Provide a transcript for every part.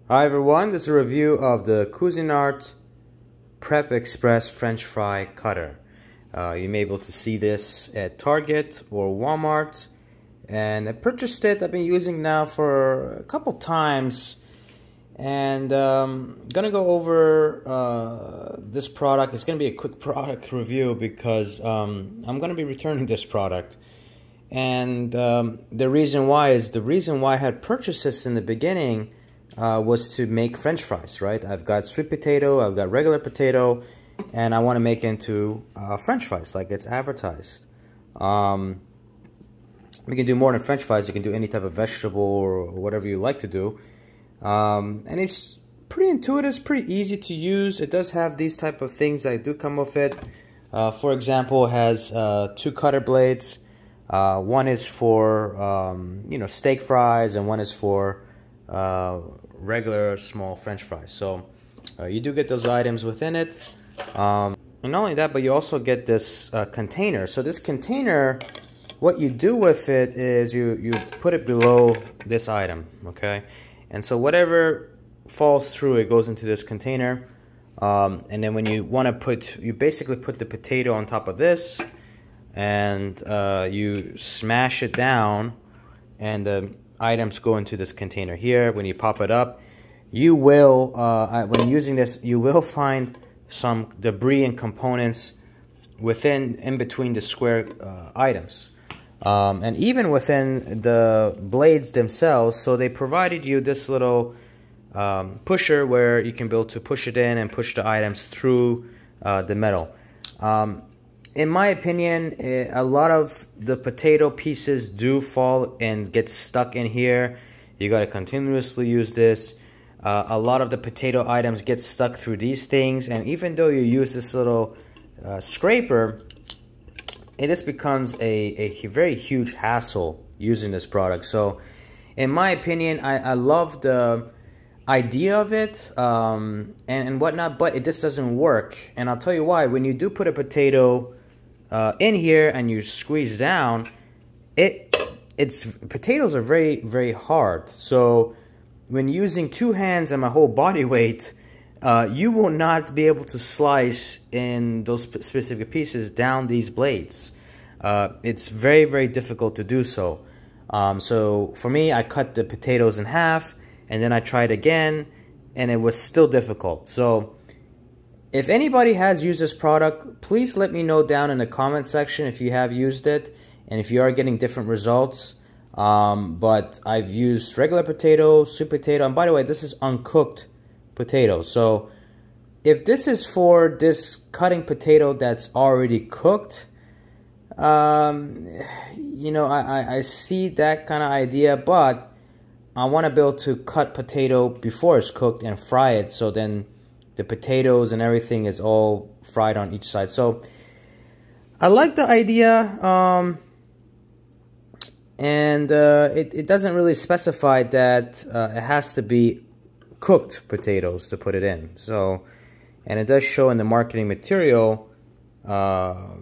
Hi everyone, this is a review of the Cuisinart Prep Express French Fry Cutter. You may be able to see this at Target or Walmart, and I purchased it. I've been using it now for a couple times, and gonna go over this product. It's gonna be a quick product review because I'm gonna be returning this product, and the reason why I had purchased this in the beginning was to make French fries, right? I've got sweet potato, I've got regular potato, and I want to make it into French fries like it's advertised. You can do more than French fries. You can do any type of vegetable or whatever you like to do. And it's pretty intuitive, it's pretty easy to use. It does have these type of things that do come with it. For example, it has two cutter blades. One is for steak fries, and one is for regular small French fries. So you do get those items within it, and not only that, but you also get this container. So this container, what you do with it is you put it below this item, okay? And so whatever falls through it goes into this container, and then when you want to you basically put the potato on top of this, and you smash it down, and the items go into this container here. When you pop it up, you will, when using this, you will find some debris and components in between the square items, and even within the blades themselves. So they provided you this little pusher where you can be able to push it in and push the items through the metal. In my opinion, a lot of the potato pieces do fall and get stuck in here. You got to continuously use this. A lot of the potato items get stuck through these things, and even though you use this little scraper, it just becomes a very huge hassle using this product. So in my opinion, I love the idea of it and whatnot, but it just doesn't work. And I'll tell you why. When you do put a potato in here and you squeeze down, potatoes are very, very hard. So when using two hands and my whole body weight, you will not be able to slice in those specific pieces down these blades. It's very, very difficult to do so. So for me, I cut the potatoes in half, and then I tried again, and it was still difficult. So if anybody has used this product, please let me know down in the comment section if you have used it and if you are getting different results. But I've used regular potato, sweet potato, and by the way, this is uncooked potato. So if this is for this cutting potato that's already cooked, I see that kind of idea, but I want to be able to cut potato before it's cooked and fry it, so then the potatoes and everything is all fried on each side. So I like the idea, and it doesn't really specify that it has to be cooked potatoes to put it in. So, and it does show in the marketing material, that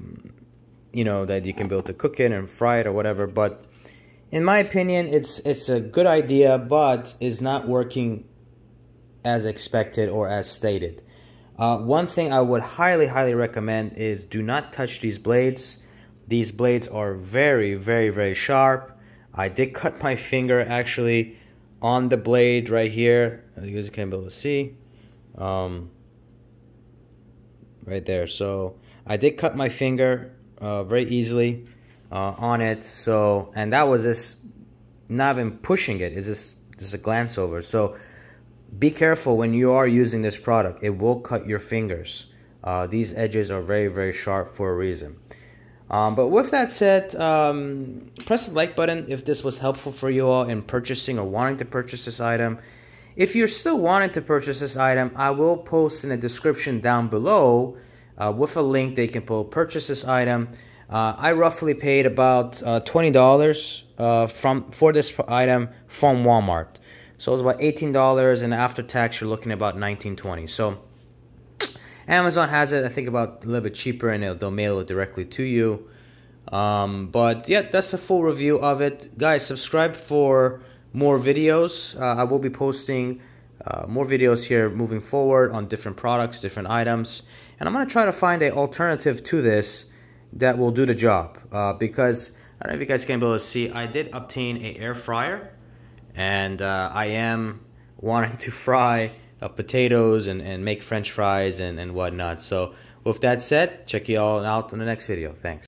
you can be able to cook it and fry it or whatever. But in my opinion, it's a good idea, but is not working as expected or as stated. One thing I would highly, highly recommend is do not touch these blades. These blades are very, very, very sharp. I did cut my finger actually on the blade right here. As you guys can be able to see, right there. So I did cut my finger very easily on it. So, and that was just not even pushing it. It's just a glance over. So be careful when you are using this product. It will cut your fingers. These edges are very, very sharp for a reason. But with that said, press the like button if this was helpful for you all in purchasing or wanting to purchase this item. If you're still wanting to purchase this item, I will post in the description down below with a link that you can purchase this item. I roughly paid about $20 for this item from Walmart. So it was about $18, and after tax, you're looking at about $19.20. So Amazon has it, I think, about a little bit cheaper, and they'll mail it directly to you. But yeah, that's a full review of it. Guys, subscribe for more videos. I will be posting more videos here moving forward on different products, different items. And I'm going to try to find an alternative to this that will do the job. Because, I don't know if you guys can be able to see, I did obtain an air fryer. And I am wanting to fry potatoes and make French fries and whatnot. So with that said, check you all out in the next video. Thanks.